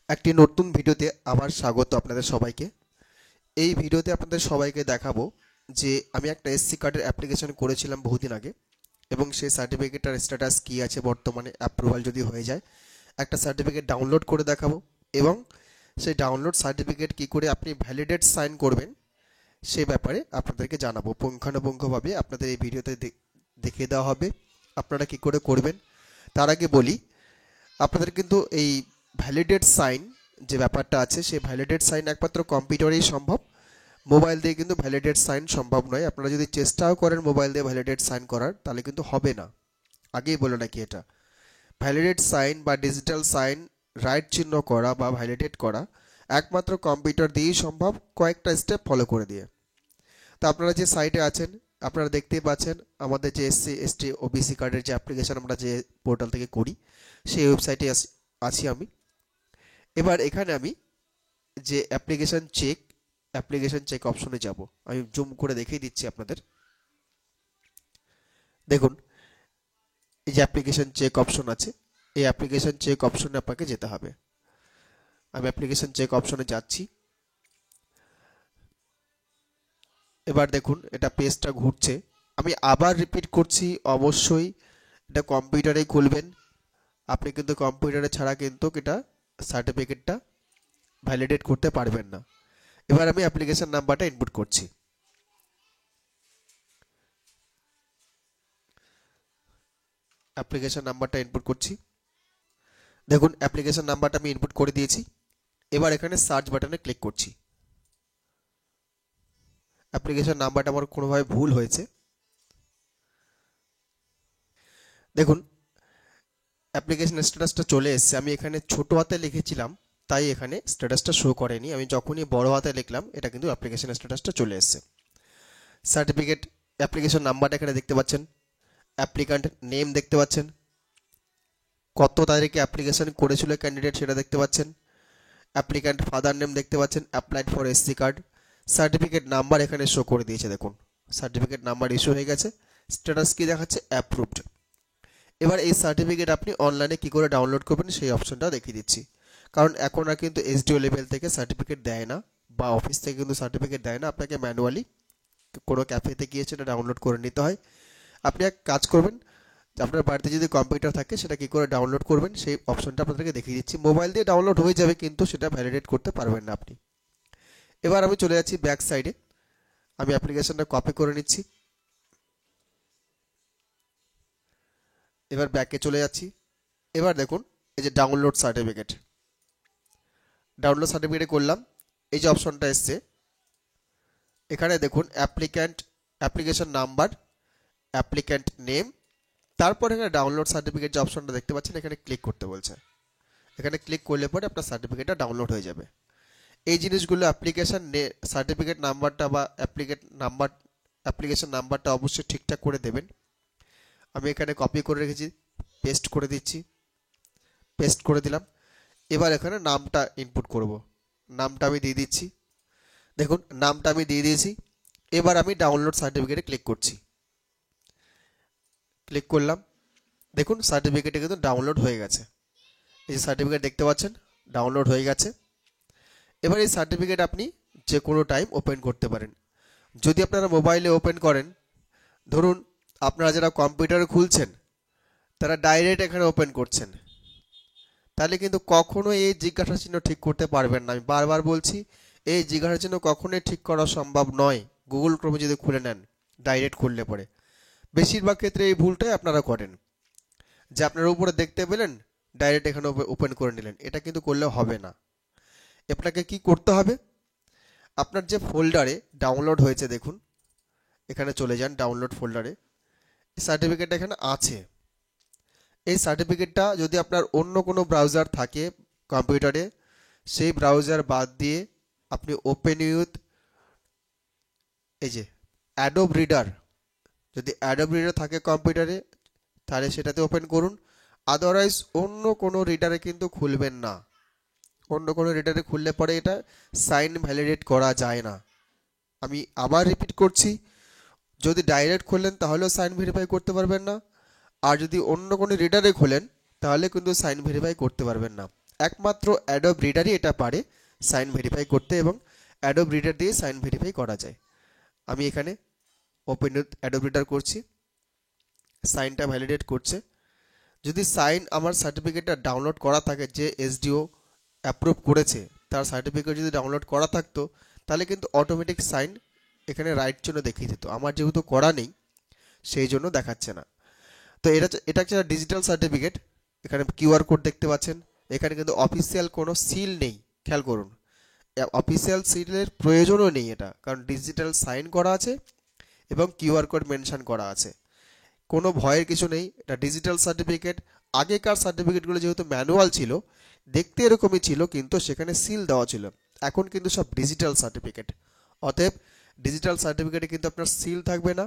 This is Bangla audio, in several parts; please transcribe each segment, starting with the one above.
একটি নতুন ভিডিওতে আবার স্বাগত আপনাদের সবাইকে। এই ভিডিওতে আপনাদের সবাইকে দেখাবো যে আমি একটা এসসি কার্ডের অ্যাপ্লিকেশন করেছিলাম বহুদিন আগে এবং সেই সার্টিফিকেটটার স্ট্যাটাস কী আছে বর্তমানে, অ্যাপ্রুভাল যদি হয়ে যায় একটা সার্টিফিকেট ডাউনলোড করে দেখাবো এবং সেই ডাউনলোড সার্টিফিকেট কী করে আপনি ভ্যালিডেট সাইন করবেন সেই ব্যাপারে আপনাদেরকে জানাবো। পুঙ্খানুপুঙ্খভাবে আপনাদের এই ভিডিওতে দেখিয়ে দেওয়া হবে আপনারা কী করে করবেন। তার আগে বলি, আপনাদের কিন্তু এই ভ্যালিডেট সাইন যে ব্যাপারটা আছে সেই ভ্যালিডেট সাইন একমাত্র কম্পিউটারেই সম্ভব, মোবাইল দিয়ে কিন্তু ভ্যালিডেট সাইন সম্ভব নয়। আপনারা যদি চেষ্টাও করেন মোবাইল দিয়ে ভ্যালিডেট সাইন করার তাহলে কিন্তু হবে না। আগেই বলে রাখি, এটা ভ্যালিডেট সাইন বা ডিজিটাল সাইন রাইট চিহ্ন করা বা ভ্যালিডেট করা একমাত্র কম্পিউটার দিয়েই সম্ভব, কয়েকটা স্টেপ ফলো করে দিয়ে। তো আপনারা যে সাইটে আছেন আপনারা দেখতেই পাচ্ছেন আমাদের যে এসসি এসটি ওবিসি কার্ডের যে অ্যাপ্লিকেশন আমরা যে পোর্টাল থেকে করি সেই ওয়েবসাইটে আছি আমি। এবার এখানে আমি যে অ্যাপ্লিকেশন চেক অপশনে যাব। আমি জুম করে দেখিয়ে দিচ্ছি আপনাদের। দেখুন এই যে অ্যাপ্লিকেশন চেক অপশন আছে, এই অ্যাপ্লিকেশন চেক অপশনে আপনাকে যেতে হবে। আমি অ্যাপ্লিকেশন চেক অপশনে যাচ্ছি। এবার দেখুন এটা পেজটা ঘুরছে। আমি আবার রিপিট করছি, অবশ্যই এটা কম্পিউটারেই খুলবেন। আপনি কিন্তু কম্পিউটারে ছাড়া কিন্তু এটা সার্টিফিকেটটা ভ্যালিডেট করতে পারবেন না। এবার আমি অ্যাপ্লিকেশন নাম্বারটা ইনপুট করছি। অ্যাপ্লিকেশন নাম্বারটা ইনপুট করছি। দেখুন অ্যাপ্লিকেশন নাম্বারটা আমি ইনপুট করে দিয়েছি। এবার এখানে সার্চ বাটনে ক্লিক করছি। অ্যাপ্লিকেশন নাম্বারটা আমার কোনোভাবে ভুল হয়েছে। দেখুন অ্যাপ্লিকেশন স্ট্যাটাসটা চলে এসেছে। আমি এখানে ছোট হাতে লিখেছিলাম তাই এখানে স্ট্যাটাসটা শো করেনি। আমি যখনই বড় হাতে লিখলাম এটা কিন্তু অ্যাপ্লিকেশন স্ট্যাটাসটা চলে এসেছে। সার্টিফিকেট অ্যাপ্লিকেশন নাম্বারটা এখানে দেখতে পাচ্ছেন, অ্যাপ্লিক্যান্ট নেম দেখতে পাচ্ছেন, কত তারিখে অ্যাপ্লিকেশন করেছিল ক্যান্ডিডেট সেটা দেখতে পাচ্ছেন, অ্যাপ্লিক্যান্ট ফাদার নেম দেখতে পাচ্ছেন, applied for SC card, certificate number এখানে শো করে দিয়েছে। দেখুন সার্টিফিকেট নাম্বার ইস্যু হয়ে গেছে, স্ট্যাটাস কি দেখাচ্ছে, অ্যাপ্রুভড। এবার এই সার্টিফিকেট আপনি অনলাইনে কী করে ডাউনলোড করবেন সেই অপশনটা দেখিয়ে দিচ্ছি। কারণ এখন আর কিন্তু এসডিও লেভেল থেকে সার্টিফিকেট দেয় না বা অফিস থেকে কিন্তু সার্টিফিকেট দেয় না, আপনাকে ম্যানুয়ালি কোনো ক্যাফেতে গিয়ে সেটা ডাউনলোড করে নিতে হয়। আপনি এক কাজ করবেন, আপনার বাড়িতে যদি কম্পিউটার থাকে সেটা কী করে ডাউনলোড করবেন সেই অপশনটা আপনাদেরকে দেখিয়ে দিচ্ছি। মোবাইল দিয়ে ডাউনলোড হয়ে যাবে কিন্তু সেটা ভ্যালিডেট করতে পারবেন না আপনি। এবার আমি চলে যাচ্ছি ব্যাক সাইডে, আমি অ্যাপ্লিকেশনটা কপি করে নিচ্ছি। এবার ব্যাকে চলে যাচ্ছি। এবার দেখুন এই যে ডাউনলোড সার্টিফিকেটে করলাম, এই যে অপশনটা এসছে এখানে দেখুন অ্যাপ্লিকেশন নাম্বার, অ্যাপ্লিক্যান্ট নেম, তারপর এখানে ডাউনলোড সার্টিফিকেট যে অপশনটা দেখতে পাচ্ছেন এখানে ক্লিক করতে বলছে। এখানে ক্লিক করলে পরে আপনার সার্টিফিকেটটা ডাউনলোড হয়ে যাবে। এই জিনিসগুলো সার্টিফিকেট নাম্বারটা বা অ্যাপ্লিকেশন নাম্বারটা অবশ্যই ঠিকঠাক করে দেবেন। আমি এখানে কপি করে রেখেছি, পেস্ট করে দিচ্ছি, পেস্ট করে দিলাম। এবার এখানে নামটা ইনপুট করব, নামটা আমি দিয়ে দিচ্ছি। দেখুন নামটা আমি দিয়ে দিয়েছি। এবার আমি ডাউনলোড সার্টিফিকেটে ক্লিক করছি, ক্লিক করলাম। দেখুন সার্টিফিকেটে কিন্তু ডাউনলোড হয়ে গেছে। এই যে সার্টিফিকেট দেখতে পাচ্ছেন ডাউনলোড হয়ে গেছে। এবার এই সার্টিফিকেট আপনি যে কোনো টাইম ওপেন করতে পারেন। যদি আপনারা মোবাইলে ওপেন করেন, ধরুন আপনারা যারা কম্পিউটারে খুলছেন তারা ডাইরেক্ট এখানে ওপেন করছেন, তাহলে কিন্তু কখনো এই জিজ্ঞাসা চিহ্ন ঠিক করতে পারবেন না। আমি বারবার বলছি এই জিজ্ঞাসা চিহ্ন কখনোই ঠিক করা সম্ভব নয়। গুগল ক্রোমে যদি খুলে নেন ডাইরেক্ট খুললে পরে বেশিরভাগ ক্ষেত্রে এই ভুলটাই আপনারা করেন, যে আপনারা উপরে দেখতে পেলেন ডাইরেক্ট এখানে ওপেন করে নিলেন। এটা কিন্তু করলে হবে না। আপনাকে কি করতে হবে, আপনার যে ফোল্ডারে ডাউনলোড হয়েছে দেখুন এখানে চলে যান, ডাউনলোড ফোল্ডারে সার্টিফিকেট এখানে আছে। এই সার্টিফিকেটটা যদি আপনার অন্য কোনো ব্রাউজার থাকে কম্পিউটারে, সেই ব্রাউজার বাদ দিয়ে আপনি ওপেন উইথ এই যে অ্যাডোব রিডার, যদি অ্যাডোব রিডার থাকে কম্পিউটারে তাহলে সেটাতে ওপেন করুন। আদারওয়াইজ অন্য কোনো রিডারে কিন্তু খুলবেন না। অন্য কোনো রিডারে খুললে পরে এটা সাইন ভ্যালিডেট করা যায় না। আমি আবার রিপিট করছি, যদি ডাইরেক্ট খোলেন তাহলেও সাইন ভেরিফাই করতে পারবেন না, আর যদি অন্য কোনো রিডারে খোলেন তাহলে কিন্তু সাইন ভেরিফাই করতে পারবেন না। একমাত্র অ্যাডোব রিডারই এটা পারে সাইন ভেরিফাই করতে, এবং অ্যাডোব রিডার দিয়ে সাইন ভেরিফাই করা যায়। আমি এখানে ওপেন উইথ অ্যাডোব রিডার করছি, সাইনটা ভ্যালিডেট করছে। যদি সাইন আমার সার্টিফিকেটটা ডাউনলোড করা থাকে, যে এসডিও অ্যাপ্রুভ করেছে তার সার্টিফিকেট যদি ডাউনলোড করা থাকতো, তাহলে কিন্তু অটোমেটিক সাইন এখানে রাইট জন্য দেখিয়ে দিত। আমার যেহেতু করা নেই সেই জন্য দেখাচ্ছে না। তো এটা একটা ডিজিটাল সার্টিফিকেট। এখানে কিউআর কোড দেখতে পাচ্ছেন। এখানে কিন্তু অফিসিয়াল কোনো সিল নেই, খেয়াল করুন। অফিসিয়াল সিলের প্রয়োজনও নেই এটা, কারণ ডিজিটাল সাইন করা আছে এবং কিউআর কোড মেনশন করা আছে। কোনো ভয়ের কিছু নেই, এটা ডিজিটাল সার্টিফিকেট। আগেকার সার্টিফিকেটগুলো যেহেতু ম্যানুয়াল ছিল, দেখতে এরকমই ছিল, কিন্তু সেখানে সিল দেওয়া ছিল। এখন কিন্তু সব ডিজিটাল সার্টিফিকেট, অতএব ডিজিটাল সার্টিফিকেটে কিন্তু আপনার সিল থাকবে না।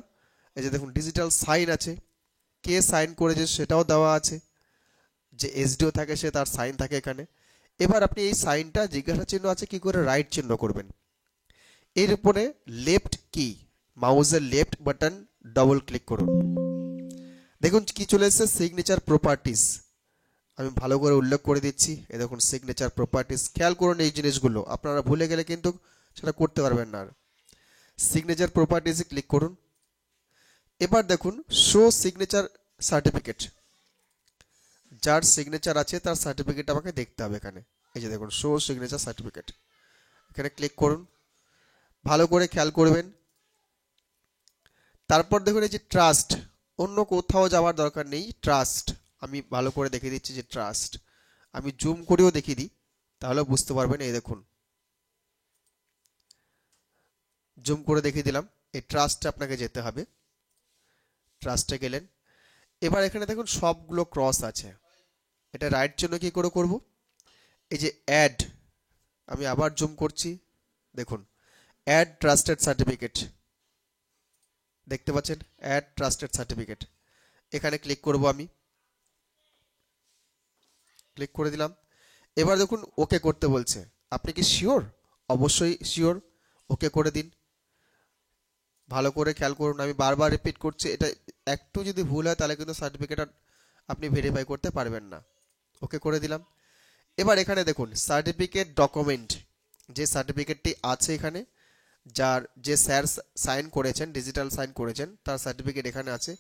এই যে দেখুন ডিজিটাল সাইন আছে, কে সাইন করেছে সেটাও দেওয়া আছে, যে এসডিও থাকে সে তার সাইন থাকে এখানে। এবার আপনি এই সাইনটা জিজ্ঞাসা চিহ্ন আছে কি করে রাইট চিহ্ন করবেন। এর উপরে লেফট কি, মাউসের লেফট বাটন ডবল ক্লিক করুন। দেখুন কি চলে এসেছে, সিগনেচার প্রপার্টিস। আমি ভালো করে উল্লেখ করে দিচ্ছি। এই দেখুন সিগনেচার প্রপার্টিস, খেয়াল করুন এই জিনিসগুলো, আপনারা ভুলে গেলে কিন্তু সেটা করতে পারবেন না। আর সিগনেচার প্রপার্টিসে ক্লিক করুন। এবার দেখুন শো সিগনেচার সার্টিফিকেট, যার সিগনেচার আছে তার সার্টিফিকেট আমাকে দেখতে হবে এখানে। এই যে দেখুন শো সিগনেচার সার্টিফিকেট, এখানে ক্লিক করুন, ভালো করে খেয়াল করবেন। তারপর দেখুন এই যে ট্রাস্ট, অন্য কোথাও যাওয়ার দরকার নেই, ট্রাস্ট আমি ভালো করে দেখিয়ে দিচ্ছি যে ট্রাস্ট। আমি জুম করেও দেখিয়ে দিই, তাহলে বুঝতে পারবেন। এই দেখুন জুম করে দেখিয়ে দিলাম। এই ট্রাস্টে আপনাকে যেতে হবে, ট্রাস্টে গেলেন। এবার এখানে দেখুন সবগুলো ক্রস আছে, এটা রাইট জন্য কি করে করব, এই যে অ্যাড, আমি আবার জুম করছি, দেখুন অ্যাড ট্রাস্টেড সার্টিফিকেট, দেখতে পাচ্ছেন অ্যাড ট্রাস্টেড সার্টিফিকেট। এখানে ক্লিক করব, আমি ক্লিক করে দিলাম। এবার দেখুন ওকে করতে বলছে, আপনি কি শিওর? অবশ্যই শিওর, ওকে করে দিন। ভালো করে খেয়াল করুন, আমি বারবার রিপিট করছি, এটা একটু যদি ভুল হয় তাহলে কিন্তু সার্টিফিকেট আপনি ভেরিফাই করতে পারবেন না। ওকে করে দিলাম। এবার এখানে দেখুন সার্টিফিকেট ডকুমেন্ট, যে সার্টিফিকেটটি আছে এখানে, যার যে স্যার সাইন করেছেন, ডিজিটাল সাইন করেছেন, তার সার্টিফিকেট এখানে আছে।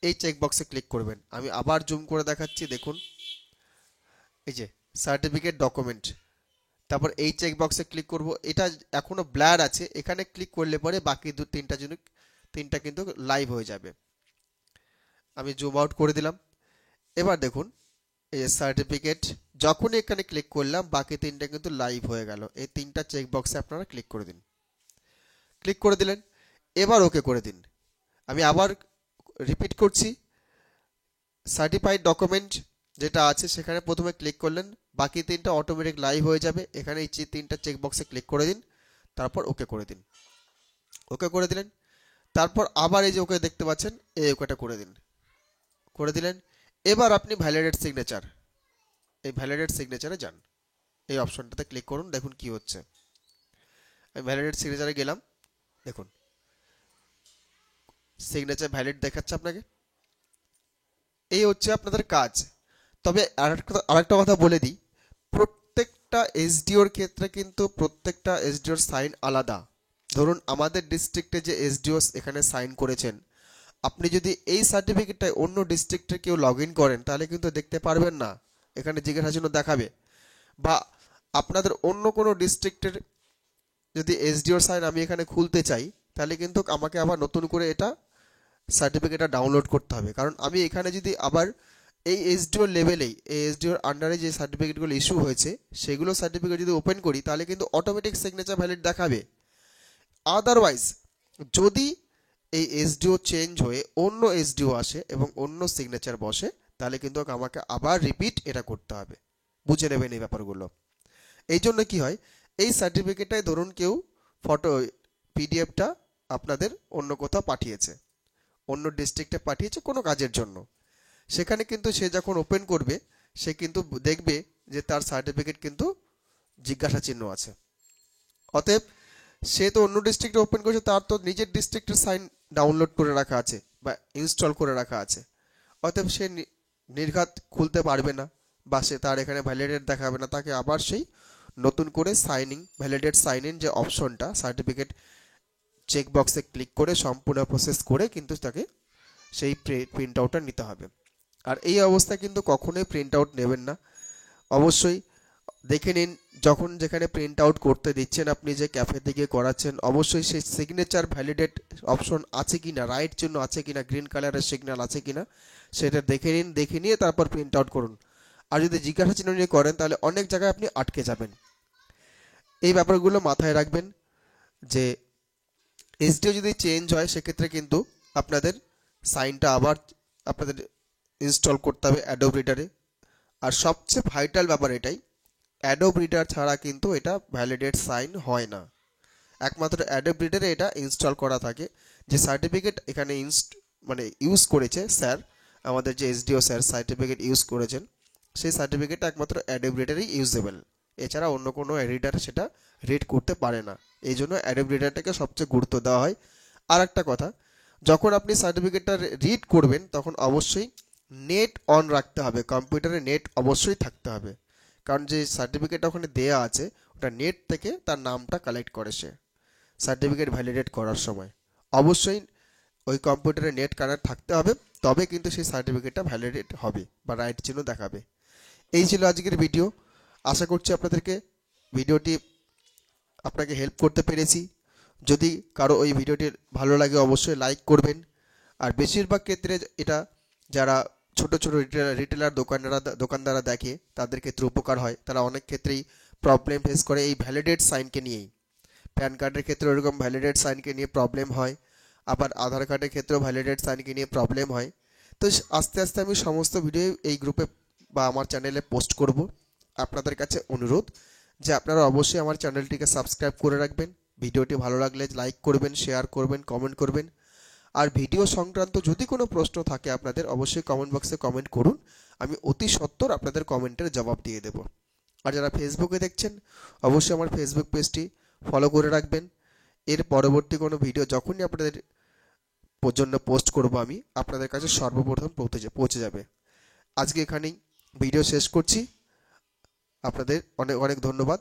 এই চেকবক্সে ক্লিক করবেন। আমি আবার জুম করে দেখাচ্ছি, দেখুন এই যে সার্টিফিকেট ডকুমেন্ট, তারপর এই চেকবক্সে ক্লিক করব। এটা এখনো ব্লার আছে, এখানে ক্লিক করলে পরে বাকি তিনটা কিন্তু লাইভ হয়ে যাবে। আমি জুম আউট করে দিলাম। এবার দেখুন এই যে সার্টিফিকেট, যখনই এখানে ক্লিক করলাম বাকি তিনটা কিন্তু লাইভ হয়ে গেল। এই তিনটা চেকবক্সে আপনারা ক্লিক করে দিন। ক্লিক করে দিলেন, এবার ওকে করে দিন। আমি আবার রিপিট করছি, সার্টিফাইড ডকুমেন্ট যেটা আছে সেখানে প্রথমে ক্লিক করলেন, বাকি তিনটা অটোমেটিক লাইভ হয়ে যাবে। এখানে এই তিনটা চেকবক্সে ক্লিক করে দিন, তারপর ওকে করে দিন। ওকে করে দিলেন, তারপর আবার এই যে ওকে দেখতে পাচ্ছেন, এই ওকেটা করে দিন, করে দিলেন। এবার আপনি ভ্যালিডেট সিগনেচার, এই ভ্যালিডেট সিগনেচারে যান, এই অপশনটাতে ক্লিক করুন, দেখুন কি হচ্ছে। আমি ভ্যালিডেট সিগনেচারে গেলাম, দেখুন সিগনেচার ভ্যালিড দেখাচ্ছে আপনাকে। এই হচ্ছে আপনাদের কাজ। তবে আরেকটা কথা বলে দিই, প্রত্যেকটা এসডিওর ক্ষেত্রে কিন্তু প্রত্যেকটা এসডিওর সাইন আলাদা। ধরুন আমাদের ডিস্ট্রিক্টে যে এসডিও এখানে সাইন করেছেন, আপনি যদি এই সার্টিফিকেটটায় অন্য ডিস্ট্রিক্টে কেউ লগ ইন করেন তাহলে কিন্তু দেখতে পারবেন না, এখানে জিজ্ঞাসা চিহ্ন দেখাবে। বা আপনাদের অন্য কোনো ডিস্ট্রিক্টের যদি এসডিওর সাইন আমি এখানে খুলতে চাই, তাহলে কিন্তু আমাকে আবার নতুন করে এটা সার্টিফিকেটটা ডাউনলোড করতে হবে। কারণ আমি এখানে যদি আবার এই এসডিওর লেভেলেই, এই এসডিওর আন্ডারে যে সার্টিফিকেটগুলো ইস্যু হয়েছে সেগুলো সার্টিফিকেট যদি ওপেন করি, তাহলে কিন্তু অটোমেটিক সিগনেচার ভ্যালিড দেখাবে। আদারওয়াইজ যদি এই এসডিও চেঞ্জ হয়ে অন্য এসডিও আসে এবং অন্য সিগনেচার বসে, তাহলে কিন্তু আমাকে আবার রিপিট এটা করতে হবে। বুঝে নেবেন এই ব্যাপারগুলো। এই জন্য কি হয়, এই সার্টিফিকেটটাই ধরুন কেউ ফটো পিডিএফটা আপনাদের অন্য কোথাও পাঠিয়েছে, অন্য ডিস্ট্রিক্টে পাঠিয়েছে কোনো কাজের জন্য, সেখানে কিন্তু সে যখন ওপেন করবে সে কিন্তু দেখবে যে তার সার্টিফিকেট কিন্তু জিজ্ঞাসা চিহ্ন আছে। অতএব সে তো অন্য ডিস্ট্রিক্টে ওপেন করেছে, তার তো নিজের ডিস্ট্রিক্টের সাইন ডাউনলোড করে রাখা আছে বা ইনস্টল করে রাখা আছে। অতএব সে নির্ঘাত খুলতে পারবে না বা সে তার এখানে ভ্যালিডেট দেখাবে না, তাকে আবার সেই নতুন করে ভ্যালিডেট সাইন ইন যে অপশনটা সার্টিফিকেট চেক বক্সে ক্লিক করে সম্পূর্ণ প্রসেস করে কিন্তু তাকে সেই প্রিন্ট আউটটা নিতে হবে। আর এই অবস্থায় কিন্তু কখনোই প্রিন্ট আউট নেবেন না, অবশ্যই দেখে নিন যখন যেখানে প্রিন্ট আউট করতে দিচ্ছেন আপনি যে ক্যাফে থেকে করাচ্ছেন, অবশ্যই সেই সিগনেচার ভ্যালিডেট অপশন আছে কিনা, রাইট চিহ্ন আছে কিনা, গ্রিন কালারের সিগন্যাল আছে কিনা সেটা দেখে নিন, দেখে নিয়ে তারপর প্রিন্ট আউট করুন। আর যদি জিজ্ঞাসা চিহ্ন নিয়ে করেন তাহলে অনেক জায়গায় আপনি আটকে যাবেন। এই ব্যাপারগুলো মাথায় রাখবেন যে এসডিও যদি চেঞ্জ হয় সেক্ষেত্রে কিন্তু আপনাদের সাইনটা আবার আপনাদের ইনস্টল করতে হবে অ্যাডোব রিডারে। আর সবচেয়ে ভাইটাল ব্যাপার এটাই, অ্যাডোব রিডার ছাড়া কিন্তু এটা ভ্যালিডেট সাইন হয় না, একমাত্র অ্যাডোব রিডারে এটা ইনস্টল করা থাকে। যে সার্টিফিকেট এখানে ইউজ করেছে স্যার, আমাদের যে এসডিও স্যার সার্টিফিকেট ইউজ করেছেন সেই সার্টিফিকেটটা একমাত্র অ্যাডোব রিডারেই ইউজেবল, এছাড়া অন্য কোনো রিডার সেটা রিড করতে পারে না। এই জন্য অ্যাডোব রিডারটাকে সবচেয়ে গুরুত্ব দেওয়া হয়। আর একটা কথা, যখন আপনি সার্টিফিকেটটা রিড করবেন তখন অবশ্যই নেট অন রাখতে হবে, কম্পিউটারে নেট অবশ্যই থাকতে হবে, কারণ যে সার্টিফিকেটটা ওখানে দেয়া আছে ওটা নেট থেকে তার নামটা কালেক্ট করে সে সার্টিফিকেট ভ্যালিডেট করার সময়। অবশ্যই ওই কম্পিউটারে নেট কানেক্ট থাকতে হবে, তবে কিন্তু সেই সার্টিফিকেটটা ভ্যালিডেট হবে বা রাইট চিহ্ন দেখাবে। এই ছিল আজকের ভিডিও, আশা করছি ভিডিওটি আপনাকে হেল্প করতে পেরেছি। যদি কারো ওই ভিডিওটি ভালো লাগে অবশ্যই লাইক করবেন। আর বেশিরভাগ ক্ষেত্রে এটা যারা ছোট ছোট রিটেলার দোকানদাররা দেখে তাদের ক্ষেত্রে উপকার হয়, তারা অনেক ক্ষেত্রেই প্রবলেম ফেস করে এই ভ্যালিডেট সাইনকে নিয়েই। প্যান কার্ডের ক্ষেত্রে ওরকম ভ্যালিডেট সাইনকে নিয়ে প্রবলেম হয়, আবার আধার কার্ডের ক্ষেত্রেও ভ্যালিডেট সাইনকে নিয়ে প্রবলেম হয়। তো আস্তে আস্তে আমি সমস্ত ভিডিও এই গ্রুপে বা আমার চ্যানেলে পোস্ট করব। আপনাদের কাছে অনুরোধ যে আপনারা অবশ্যই আমার চ্যানেলটিকে সাবস্ক্রাইব করে রাখবেন, ভিডিওটি ভালো লাগলে লাইক করবেন, শেয়ার করবেন, কমেন্ট করবেন। আর ভিডিও সংক্রান্ত যদি কোনো প্রশ্ন থাকে আপনাদের অবশ্যই কমেন্ট বক্সে কমেন্ট করুন, আমি অতি সত্বর আপনাদের কমেন্টের জবাব দিয়ে দেব। আর যারা ফেসবুকে দেখছেন অবশ্যই আমার ফেসবুক পেজটি ফলো করে রাখবেন, এর পরবর্তী কোনো ভিডিও যখনই আপনাদের জন্য পোস্ট করব আমি আপনাদের কাছে সর্বপ্রথম পৌঁছে যাবে। আজকে এখানেই ভিডিও শেষ করছি, আপনাদের অনেক অনেক ধন্যবাদ।